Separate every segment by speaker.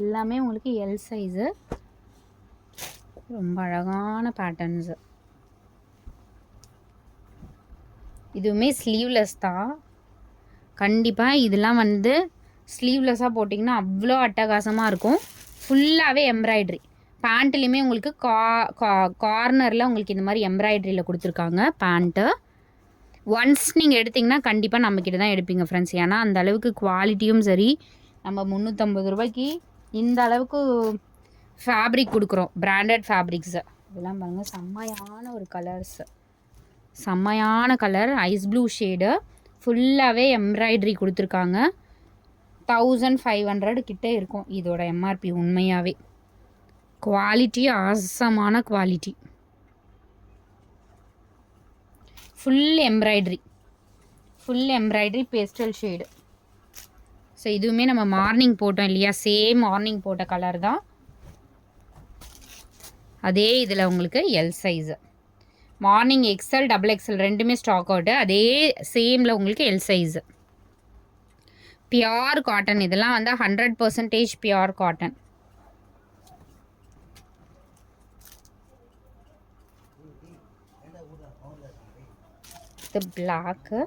Speaker 1: எல்லாமே உங்களுக்கு L size. ரொம்ப அழகான பேட்டர்ன்ஸு. இதுவுமே ஸ்லீவ்லெஸ் தான். கண்டிப்பாக இதெல்லாம் வந்து ஸ்லீவ்லெஸ்ஸாக போட்டிங்கன்னா அவ்வளோ அட்டகாசமாக இருக்கும். ஃபுல்லாகவே எம்ப்ராய்ட்ரி. பேண்ட்லேயுமே உங்களுக்கு கார்னரில் உங்களுக்கு இந்த மாதிரி எம்ப்ராய்ட்ரியில் கொடுத்துருக்காங்க பேண்ட்டு. ஒன்ஸ் நீங்கள் எடுத்திங்கன்னா கண்டிப்பாக நம்மக்கிட்ட தான் எடுப்பீங்க ஃப்ரெண்ட்ஸ். ஏன்னா அந்த அளவுக்கு குவாலிட்டியும் சரி, நம்ம 350 ரூபாய்க்கு இந்த அளவுக்கு ஃபேப்ரிக் கொடுக்குறோம், பிராண்டட் ஃபேப்ரிக்ஸு. இதெல்லாம் பாருங்கள், செம்மையான ஒரு கலர்ஸு, செம்மையான கலர், ஐஸ் ப்ளூ ஷேடு, ஃபுல்லாகவே எம்ப்ராய்ட்ரி கொடுத்துருக்காங்க. 1500 கிட்டே இருக்கும் இதோட எம்ஆர்பி. உண்மையாகவே குவாலிட்டி ஆசமான quality. Full embroidery, full embroidery pastel shade. So இதுவுமே நம்ம மார்னிங் போட்டோம் இல்லையா, சேம் மார்னிங் போட்ட கலர் தான். அதே இதில் உங்களுக்கு L size. Morning XL double XL ரெண்டுமே ஸ்டாக் அவுட்டு. அதே சேமில் உங்களுக்கு எல் சைஸு. Pure cotton. இதெல்லாம் வந்து 100% பியோர் காட்டன். பிளாக்கு.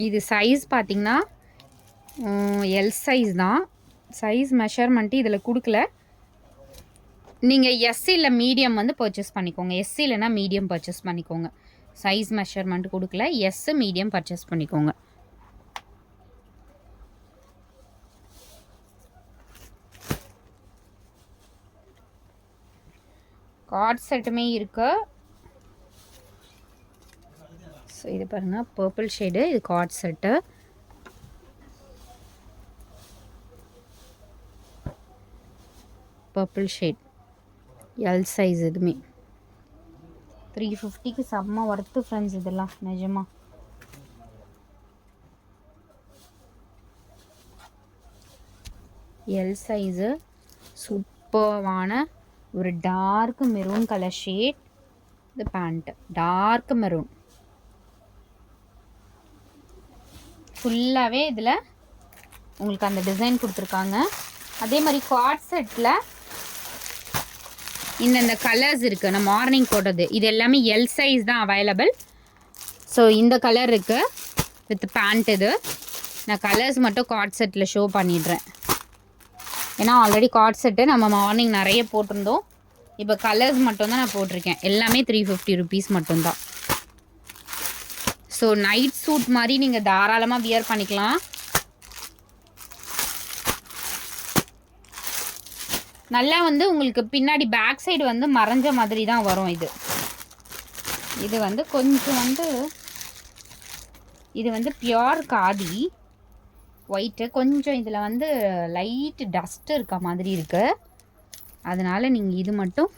Speaker 1: இது சைஸ் பார்த்திங்கன்னா எல் சைஸ் தான். சைஸ் மெஷர்மெண்ட்டு இதில் கொடுக்கல. நீங்கள் எஸ் இல்லை மீடியம் வந்து பர்ச்சேஸ் பண்ணிக்கோங்க. எஸ் இல்லைனா மீடியம் பர்ச்சேஸ் பண்ணிக்கோங்க. சைஸ் மெஷர்மெண்ட் கொடுக்கல. எஸ் மீடியம் பர்ச்சேஸ் பண்ணிக்கோங்க. கார்ட் செட்டுமே இருக்கு. ஸோ இது பாருங்கள், பர்பிள் ஷேடு, இது card set. Purple shade L size. இதுவுமே 350க்கு செம்ம ஒர்த்து ஃப்ரெண்ட்ஸ். இதெல்லாம் நிஜமா எல் சைஸு. சூப்பர்வான ஒரு டார்க் மெரூன் கலர் ஷேட். இது பேண்ட்டு டார்க் மெரூன். ஃபுல்லாகவே இதில் உங்களுக்கு அந்த டிசைன் கொடுத்துருக்காங்க. அதே மாதிரி கார்ட் செட்டில் இந்த கலர்ஸ் இருக்குது. நான் மார்னிங் போட்டது இது எல்லாமே எல் சைஸ் தான் அவைலபிள். ஸோ இந்த கலர் இருக்குது வித் பேண்ட். இது நான் கலர்ஸ் மட்டும் கார்ட் செட்டில் ஷோ பண்ணிடுறேன். ஏன்னா ஆல்ரெடி கார்ட் செட்டு நம்ம மார்னிங் நிறைய போட்டிருந்தோம். இப்போ கலர்ஸ் மட்டும்தான் நான் போட்டிருக்கேன். எல்லாமே 350 ருபீஸ் மட்டும்தான். ஸோ நைட் சூட் மாதிரி நீங்கள் தாராளமாக வியர் பண்ணிக்கலாம். நல்லா வந்து உங்களுக்கு பின்னாடி பேக் சைடு வந்து மறைஞ்ச மாதிரி தான் வரும். இது வந்து கொஞ்சம் வந்து இது வந்து பியோர் காதி ஒயிட்டு. கொஞ்சம் இதில் வந்து லைட்டு டஸ்ட்டு இருக்க மாதிரி இருக்குது. அதனால் நீங்கள் இது மட்டும்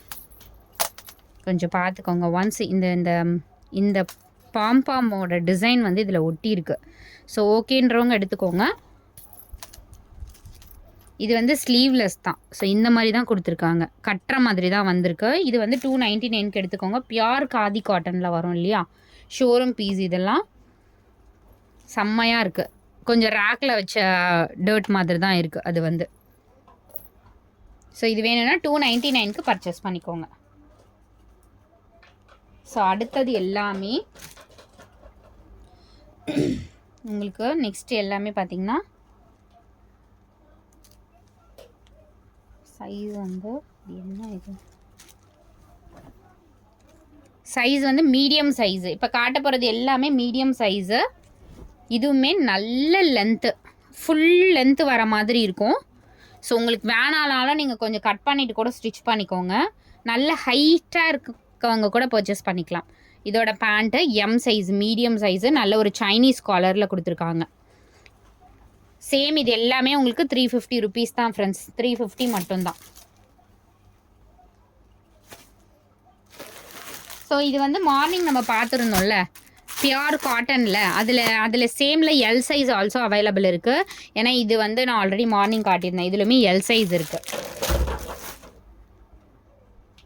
Speaker 1: கொஞ்சம் பார்த்துக்கோங்க. ஒன்ஸ் இந்த பாம்பாமோட டிசைன் வந்து இதில் ஒட்டி இருக்கு. ஸோ ஓகேன்றவங்க எடுத்துக்கோங்க. இது வந்து ஸ்லீவ்லெஸ் தான். ஸோ இந்த மாதிரி தான் கொடுத்துருக்காங்க. கட்டுற மாதிரி தான் வந்திருக்கு. இது வந்து 299க்கு எடுத்துக்கோங்க. பியோர் காதி காட்டனில் வரும் இல்லையா, ஷோரூம் பீஸ். இதெல்லாம் செம்மையாக இருக்குது. கொஞ்சம் ரேக்கில் வச்ச டர்ட் மாதிரி தான் இருக்குது அது வந்து. ஸோ இது வேணும்னா 299க்கு பர்ச்சேஸ் பண்ணிக்கோங்க. ஸோ அடுத்தது எல்லாமே உங்களுக்கு நெக்ஸ்ட் எல்லாமே பார்த்திங்கன்னா சைஸ் வந்து என்ன இது, சைஸ் வந்து மீடியம் சைஸு. இப்போ காட்ட போகிறது எல்லாமே மீடியம் சைஸு. இதுவுமே நல்ல லென்த்து, ஃபுல் லென்த்து வர மாதிரி இருக்கும். ஸோ உங்களுக்கு வேணாலும் நீங்கள் கொஞ்சம் கட் பண்ணிவிட்டு கூட ஸ்டிச் பண்ணிக்கோங்க. நல்ல ஹைட்டாக இருக்கவங்க கூட பர்ச்சேஸ் பண்ணிக்கலாம். இதோட pant M size, medium size, நல்ல ஒரு சைனீஸ் காலரில் கொடுத்துருக்காங்க. சேம் இது எல்லாமே உங்களுக்கு 350 ருபீஸ் தான் ஃப்ரெண்ட்ஸ். 350 மட்டும்தான். ஸோ இது வந்து மார்னிங் நம்ம பார்த்துருந்தோம்ல பியோர் காட்டனில், அதில் சேமில் எல் சைஸ் ஆல்சோ அவைலபிள் இருக்குது. ஏன்னா இது வந்து நான் ஆல்ரெடி மார்னிங் காட்டியிருந்தேன். இதுலையுமே எல் சைஸ் இருக்குது.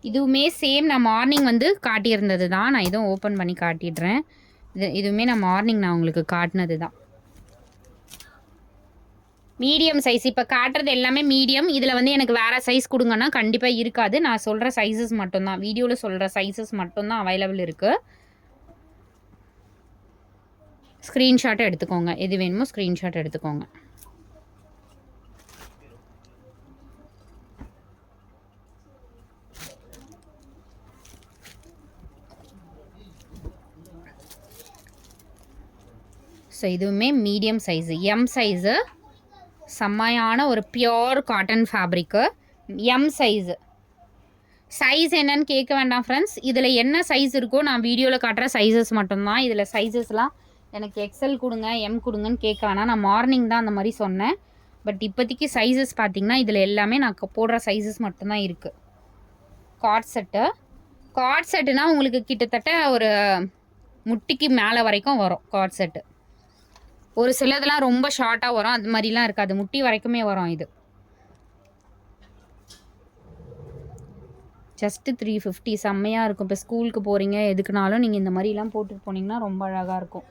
Speaker 1: இதுவுமே சேம் நான் மார்னிங் வந்து காட்டியிருந்தது தான். நான் இதுவும் ஓப்பன் பண்ணி காட்டிடுறேன். இதுவுமே நான் மார்னிங் நான் உங்களுக்கு காட்டினது தான். மீடியம் சைஸ் இப்போ காட்டுறது எல்லாமே மீடியம். இதில் வந்து எனக்கு வேறு சைஸ் கொடுங்கன்னா கண்டிப்பாக இருக்காது. நான் சொல்கிற சைஸஸ் மட்டும்தான், வீடியோவில் சொல்கிற சைஸஸ் மட்டும்தான் அவைலபிள் இருக்குது. ஸ்க்ரீன்ஷாட் எடுத்துக்கோங்க, எது வேணுமோ ஸ்க்ரீன்ஷாட் எடுத்துக்கோங்க. ஸோ இதுவுமே மீடியம் சைஸு, எம் சைஸு, செம்மையான ஒரு pure cotton fabric, M size. Size என்னன்னு கேட்க வேண்டாம் ஃப்ரெண்ட்ஸ், இதில் என்ன சைஸ் இருக்கோ நான் வீடியோவில் காட்டுற சைஸஸ் மட்டும்தான். இதில் சைஸஸ்லாம் எனக்கு எக்ஸல் கொடுங்க, எம் கொடுங்கன்னு கேட்க வேணாம். நான் மார்னிங் தான் அந்த மாதிரி சொன்னேன். பட் இப்போதைக்கு சைஸஸ் பார்த்திங்கன்னா இதில் எல்லாமே நான் போடுற சைஸஸ் மட்டும்தான் இருக்குது. கார்ட் செட்டு, கார்ட் செட்டுனா உங்களுக்கு கிட்டத்தட்ட ஒரு முட்டிக்கு மேலே வரைக்கும் வரும் கார்ட் செட்டு. ஒரு சிலதெல்லாம் ரொம்ப ஷார்ட்டாக வரும், அது மாதிரிலாம் இருக்காது, முட்டி வரைக்குமே வரும். இது ஜஸ்ட்டு 350, செம்மையாக இருக்கும். இப்போ ஸ்கூலுக்கு போகிறீங்க எதுக்குனாலும் நீங்கள் இந்த மாதிரிலாம் போட்டுட்டு போனீங்கன்னா ரொம்ப அழகாக இருக்கும்.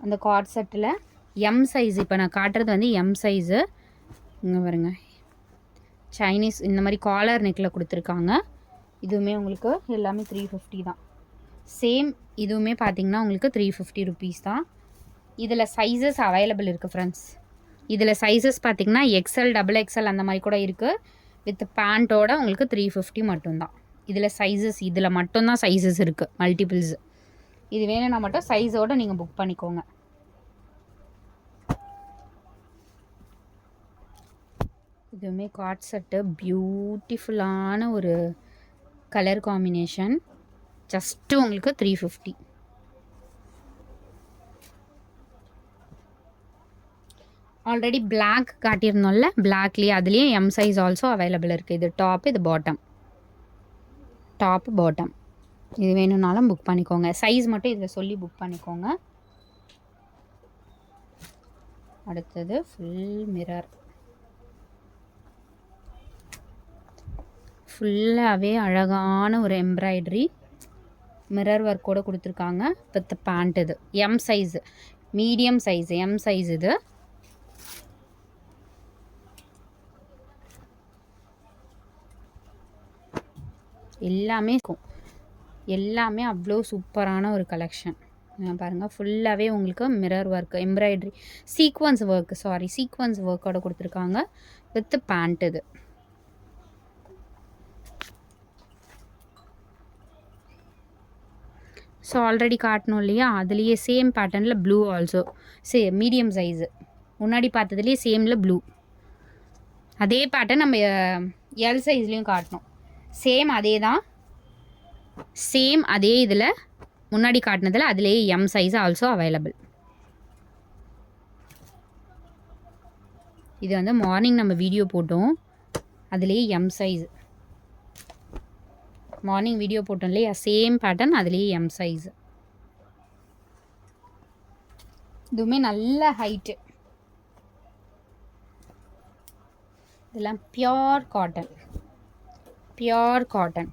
Speaker 1: அந்த கார்ட் செட்டில் எம் சைஸ், இப்போ நான் காட்டுறது வந்து எம் சைஸு. இங்கே பாருங்க, சைனீஸ் இந்த மாதிரி காலர் நெக்கில் கொடுத்துருக்காங்க. இதுவுமே உங்களுக்கு எல்லாமே 350 தான். சேம் இதுவுமே பார்த்திங்கன்னா உங்களுக்கு 350 ருபீஸ் தான். இதில் சைஸஸ் அவைலபிள் இருக்குது ஃப்ரெண்ட்ஸ். இதில் சைஸஸ் பார்த்திங்கன்னா எக்ஸல், டபுள் எக்ஸல் அந்த மாதிரி கூட இருக்குது. வித் பேண்ட்டோட உங்களுக்கு 350 மட்டும்தான். இதில் சைஸஸ், இதில் மட்டும்தான் சைஸஸ் இருக்குது, மல்டிபிள்ஸ். இது வேணும்னா மட்டும் சைஸோடு நீங்கள் புக் பண்ணிக்கோங்க. இதுவுமே கார்ட் செட்டு, பியூட்டிஃபுல்லான ஒரு கலர் காம்பினேஷன். ஜஸ்ட்டு உங்களுக்கு 350. ஆல்ரெடி பிளாக் காட்டியிருந்தோம்ல, பிளாக்லேயே அதுலேயே எம் சைஸ் ஆல்சோ அவைலபிள் இருக்குது. இது டாப், இது பாட்டம், டாப் பாட்டம். இது வேணும்னாலும் புக் பண்ணிக்கோங்க. சைஸ் மட்டும் இதில் சொல்லி புக் பண்ணிக்கோங்க. அடுத்தது ஃபுல் மிரர், ஃபுல்லாகவே அழகான ஒரு எம்ப்ராய்டரி மிரர் ஒர்க்கோடு கொடுத்துருக்காங்க. With pant. இது M size, medium size, M size. இது எல்லாமே இருக்கும், எல்லாமே அவ்வளோ சூப்பரான ஒரு கலெக்ஷன். பாருங்கள், ஃபுல்லாகவே உங்களுக்கு mirror work, embroidery, sequins work, sequins ஒர்க்கோட கொடுத்துருக்காங்க வித் பேண்ட். இது ஸோ ஆல்ரெடி காட்டணும் இல்லையா, அதுலேயே சேம் பேட்டர்னில் ப்ளூ ஆல்சோ, மீடியம் சைஸு. முன்னாடி பார்த்ததுலேயே சேமில் ப்ளூ, அதே பேட்டர்ன் நம்ம எல் சைஸ்லேயும் காட்டணும். சேம் அதே தான், சேம் அதே இதில் முன்னாடி காட்டினதில் அதுலேயே எம் சைஸ் ஆல்சோ அவைலபிள். இது வந்து மார்னிங் நம்ம வீடியோ போட்டோம், அதுலேயே எம் சைஸ். மார்னிங் வீடியோ போட்டோம் இல்லையா, சேம் பேட்டர்ன், அதுலேயே எம் சைஸ். இதுவுமே நல்ல ஹைட்டு. இதெல்லாம் பியோர் காட்டன், பியோர் காட்டன்.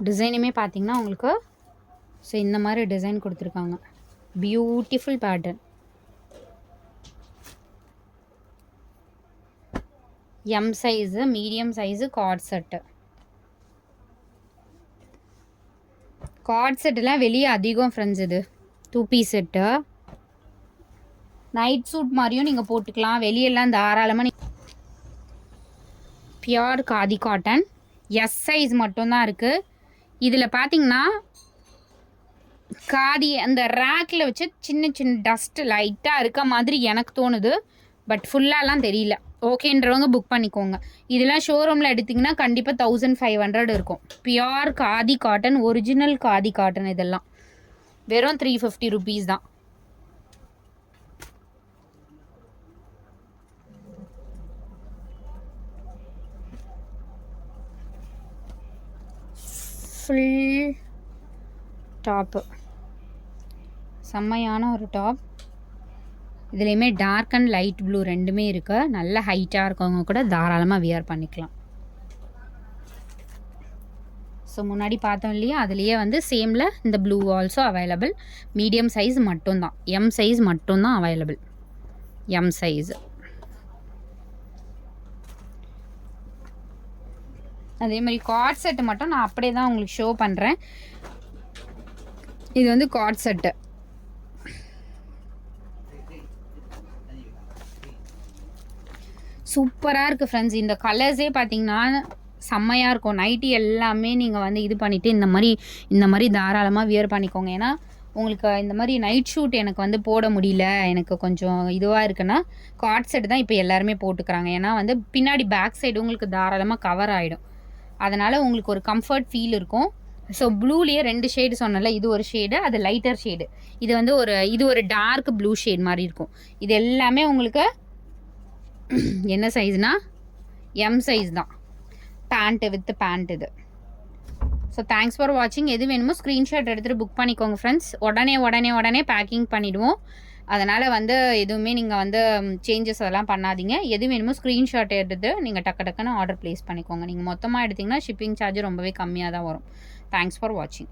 Speaker 1: டிசைனுமே பார்த்தீங்கன்னா உங்களுக்கு ஸோ இந்த மாதிரி டிசைன் கொடுத்துருக்காங்க. Beautiful pattern. M size, medium size coord set. Coord செட்டுலாம் வெளியே அதிகம் ஃப்ரெண்ட்ஸ். இது 2 பீஸ் செட்டு. நைட் சூட் மாதிரியும் நீங்கள் போட்டுக்கலாம், வெளியெல்லாம் தாராளமாக. Pure khadi cotton, S size மட்டும்தான் இருக்குது. இதில் பார்த்தீங்கன்னா காதி அந்த ரேக்கில் வச்சு சின்ன சின்ன டஸ்ட்டு லைட்டாக இருக்க மாதிரி எனக்கு தோணுது. பட் ஃபுல்லாலாம் தெரியல. ஓகேன்றவங்க புக் பண்ணிக்கோங்க. இதெல்லாம் ஷோரூமில் எடுத்திங்கன்னா கண்டிப்பாக 1500 இருக்கும். Pure khadi cotton, original khadi cotton. இதெல்லாம் வெறும் 350 ருபீஸ் தான். ஃபுல் டாப்பு, செம்மையான ஒரு டாப். இதுலேயுமே டார்க் அண்ட் லைட் ப்ளூ ரெண்டுமே இருக்குது. நல்ல ஹைட்டாக இருக்கவங்க கூட தாராளமாக வியர் பண்ணிக்கலாம். ஸோ முன்னாடி பார்த்தோம் இல்லையா, அதுலேயே வந்து சேமில் இந்த blue also available. Medium size மட்டும்தான், எம் சைஸ் மட்டும்தான் அவைலபிள், எம் சைஸ். அதே மாதிரி கார்ட் செட்டு மட்டும் நான் அப்படியே தான் உங்களுக்கு ஷோ பண்ணுறேன். இது வந்து கார்ட் செட்டு. சூப்பராக இருக்குது ஃப்ரெண்ட்ஸ். இந்த கலர்ஸே பார்த்தீங்கன்னா செம்மையாக இருக்கும். நைட்டி எல்லாமே நீங்கள் வந்து இது பண்ணிவிட்டு இந்த மாதிரி தாராளமாக வியர் பண்ணிக்கோங்க. ஏன்னா உங்களுக்கு இந்த மாதிரி நைட் ஷூட் எனக்கு வந்து போட முடியல, எனக்கு கொஞ்சம் இதுவாக இருக்குன்னா கார்ட் செட் தான் இப்போ எல்லாருமே போட்டுக்கிறாங்க. ஏன்னா வந்து பின்னாடி பேக் சைடு உங்களுக்கு தாராளமாக கவர் ஆகிடும். அதனால் உங்களுக்கு ஒரு கம்ஃபர்ட் ஃபீல் இருக்கும். ஸோ ப்ளூலேயே 2 ஷேடு சொன்னல, இது ஒரு ஷேடு, அது லைட்டர் ஷேடு. இது வந்து இது ஒரு டார்க் ப்ளூ ஷேட் மாதிரி இருக்கும். இது எல்லாமே உங்களுக்கு என்ன சைஸ்னால் எம் சைஸ் தான், பேண்ட்டு வித் பேண்ட் இது. ஸோ தேங்க்ஸ் ஃபார் வாட்சிங். எது வேணுமோ ஸ்க்ரீன்ஷாட் எடுத்துகிட்டு புக் பண்ணிக்கோங்க ஃப்ரெண்ட்ஸ். உடனே பேக்கிங் பண்ணிவிடுவோம். அதனால் வந்து எதுவுமே நீங்கள் வந்து சேஞ்சஸ் அதெல்லாம் பண்ணாதீங்க. எது வேணுமோ ஸ்க்ரீன்ஷாட் எடுத்து நீங்கள் டக்குன்னு ஆர்டர் ப்ளேஸ் பண்ணிக்கோங்க. நீங்கள் மொத்தமாக எடுத்திங்கன்னா ஷிப்பிங் சார்ஜ் ரொம்பவே கம்மியாக தான் வரும். தேங்க்ஸ் ஃபார் வாட்சிங்.